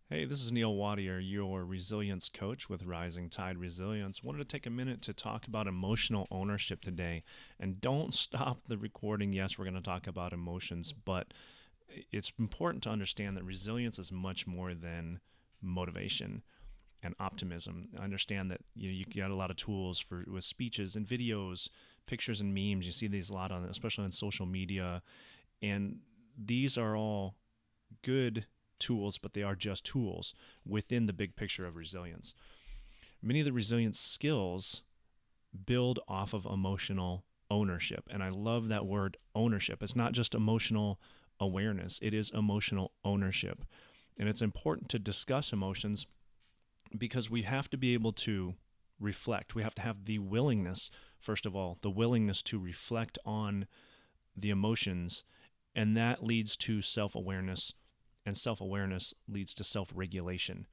Hey, this is Neil Wadier, your resilience coach with Rising Tide Resilience. Wanted to take a minute to talk about emotional ownership today. And don't stop the recording. Yes, we're going to talk about emotions, but it's important to understand that resilience is much more than motivation and optimism. I understand that you get a lot of tools for with speeches and videos, pictures and memes. You see these a lot on, especially on social media, and these are all good tools, but they are just tools within the big picture of resilience. Many of the resilience skills build off of emotional ownership. And I love that word ownership. It's not just emotional awareness, it is emotional ownership. And it's important to discuss emotions because we have to be able to reflect. We have to have the willingness, first of all, the willingness to reflect on the emotions. And that leads to self awareness, and self awareness leads to self regulation.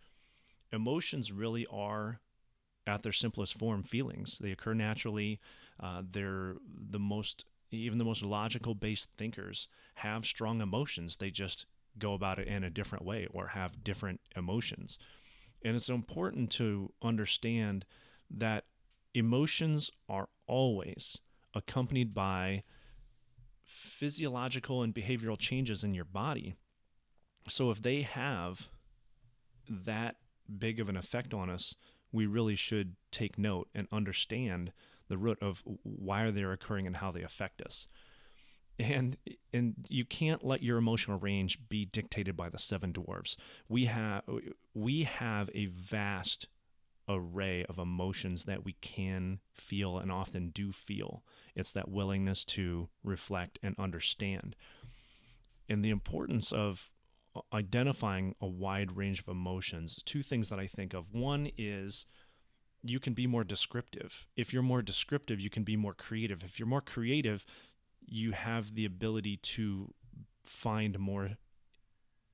Emotions really are, at their simplest form, feelings. They occur naturally. They're the most, even the most logical based thinkers have strong emotions. They just go about it in a different way or have different emotions. And it's important to understand that emotions are always accompanied by physiological and behavioral changes in your body. So if they have that big of an effect on us, we really should take note and understand the root of why they're occurring and how they affect us. And you can't let your emotional range be dictated by the seven dwarves. We have a vast array of emotions that we can feel and often do feel. It's that willingness to reflect and understand. And the importance of identifying a wide range of emotions, two things that I think of. One is you can be more descriptive. If you're more descriptive, you can be more creative. If you're more creative, you have the ability to find more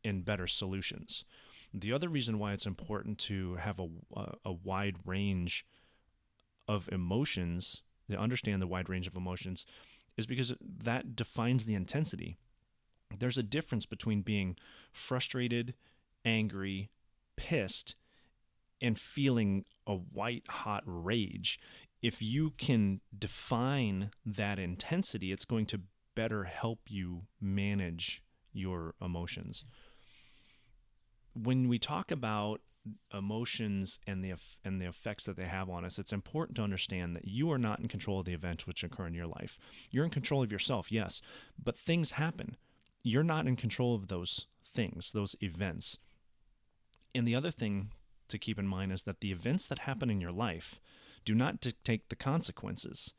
and better solutions. The other reason why it's important to have a wide range of emotions, to understand the wide range of emotions, is because that defines the intensity. There's a difference between being frustrated, angry, pissed, and feeling a white hot rage. If you can define that intensity, it's going to better help you manage your emotions. When we talk about emotions and the effects that they have on us, it's important to understand that you are not in control of the events which occur in your life. You're in control of yourself, yes, but things happen. You're not in control of those things, those events. And the other thing to keep in mind is that the events that happen in your life do not dictate the consequences.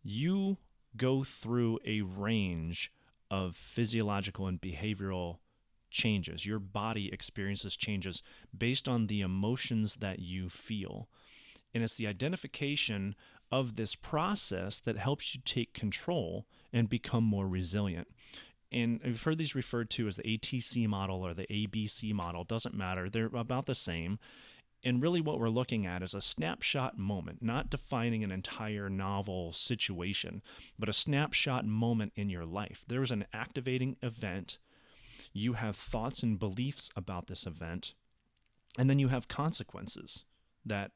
You go through a range of physiological and behavioral changes. Your body experiences changes based on the emotions that you feel. And it's the identification of this process that helps you take control and become more resilient. And I've heard these referred to as the ATC model or the ABC model. Doesn't matter. They're about the same. And really what we're looking at is a snapshot moment, not defining an entire novel situation, but a snapshot moment in your life. There's an activating event. You have thoughts and beliefs about this event, and then you have consequences that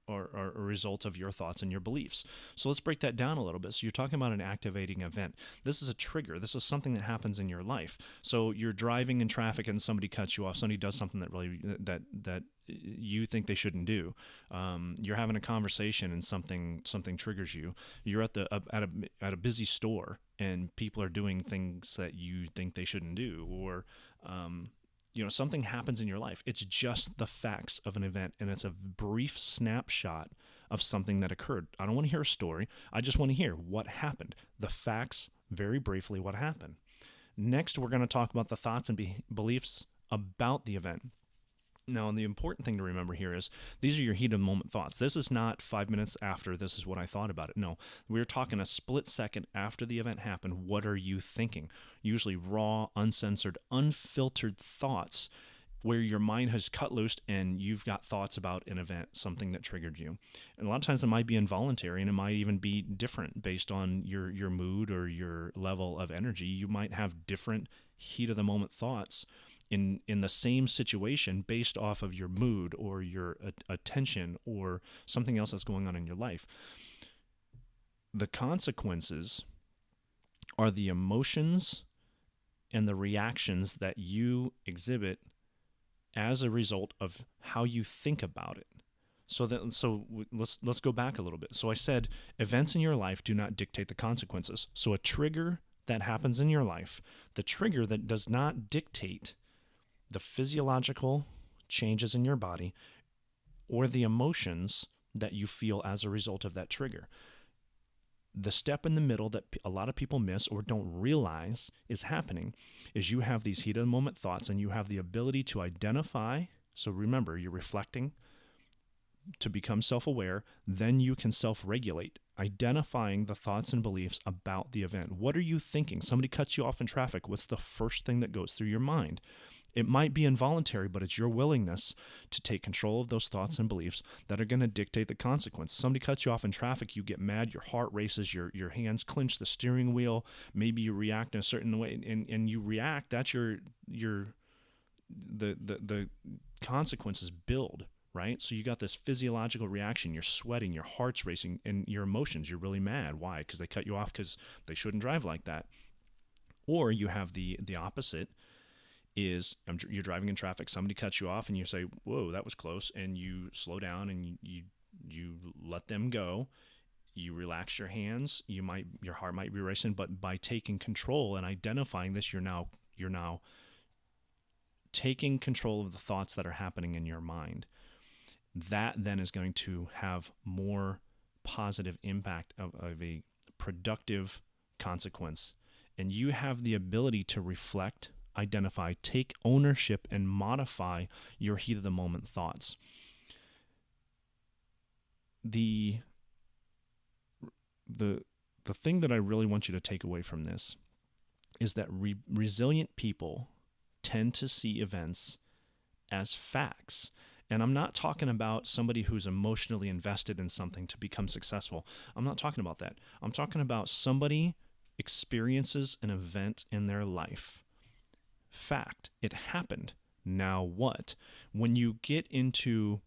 are a result of your thoughts and your beliefs. So let's break that down a little bit. So you're talking about an activating event. This is a trigger. This is something that happens in your life. So you're driving in traffic and somebody cuts you off. Somebody does something that really that you think they shouldn't do. You're having a conversation and something triggers you. You're at a busy store and people are doing things that you think they shouldn't do, or something happens in your life. It's just the facts of an event, and it's a brief snapshot of something that occurred. I don't want to hear a story. I just want to hear what happened. The facts, very briefly, what happened. Next, we're going to talk about the thoughts and beliefs about the event. Now, and the important thing to remember here is these are your heat of the moment thoughts. This is not 5 minutes after this is what I thought about it. No, we're talking a split second after the event happened. What are you thinking? Usually raw, uncensored, unfiltered thoughts where your mind has cut loose and you've got thoughts about an event, something that triggered you. And a lot of times it might be involuntary, and it might even be different based on your mood or your level of energy. You might have different heat of the moment thoughts in the same situation based off of your mood or your attention or something else that's going on in your life. The consequences are the emotions and the reactions that you exhibit as a result of how you think about it. So let's go back a little bit. So I said events in your life do not dictate the consequences. So a trigger that happens in your life, the trigger that does not dictate the physiological changes in your body or the emotions that you feel as a result of that trigger. The step in the middle that a lot of people miss or don't realize is happening is you have these heat of the moment thoughts, and you have the ability to identify. So remember, you're reflecting to become self-aware. Then you can self-regulate, identifying the thoughts and beliefs about the event. What are you thinking? Somebody cuts you off in traffic. What's the first thing that goes through your mind? It might be involuntary, but it's your willingness to take control of those thoughts and beliefs that are going to dictate the consequences. Somebody cuts you off in traffic, you get mad, your heart races, your hands clench the steering wheel, maybe you react in a certain way, and you react. That's the consequences build, right? So you got this physiological reaction, you're sweating, your heart's racing, and your emotions, you're really mad. Why? Because they cut you off because they shouldn't drive like that. Or you have the opposite, is you're driving in traffic, somebody cuts you off, and you say, whoa, that was close, and you slow down and you let them go. You relax your hands. Your heart might be racing, but by taking control and identifying this, you're now taking control of the thoughts that are happening in your mind. That then is going to have more positive impact of a productive consequence. And you have the ability to reflect, identify, take ownership, and modify your heat of the moment thoughts. The thing that I really want you to take away from this is that resilient people tend to see events as facts. And I'm not talking about somebody who's emotionally invested in something to become successful. I'm not talking about that. I'm talking about somebody experiences an event in their life. Fact, it happened. Now what? When you get into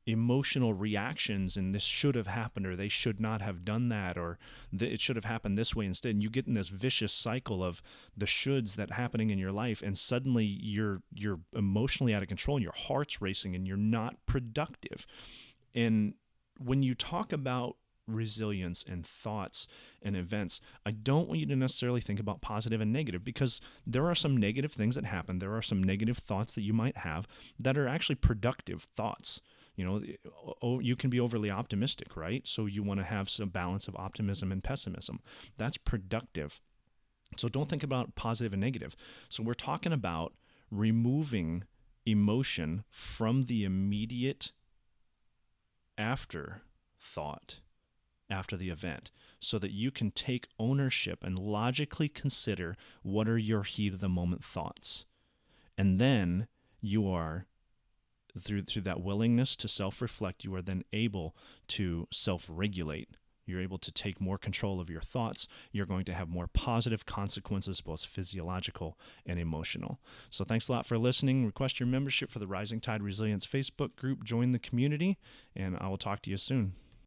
emotional reactions and this should have happened, or they should not have done that, or it should have happened this way instead, and you get in this vicious cycle of the shoulds that happening in your life, and suddenly you're emotionally out of control and your heart's racing and you're not productive. And when you talk about resilience and thoughts and events, I don't want you to necessarily think about positive and negative, because there are some negative things that happen. There are some negative thoughts that you might have that are actually productive thoughts. You know, you can be overly optimistic, right? So you want to have some balance of optimism and pessimism. That's productive. So don't think about positive and negative. So we're talking about removing emotion from the immediate afterthought after the event, so that you can take ownership and logically consider what are your heat of the moment thoughts. And then you are, through that willingness to self-reflect, you are then able to self-regulate. You're able to take more control of your thoughts. You're going to have more positive consequences, both physiological and emotional. So thanks a lot for listening. Request your membership for the Rising Tide Resilience Facebook group. Join the community, and I will talk to you soon.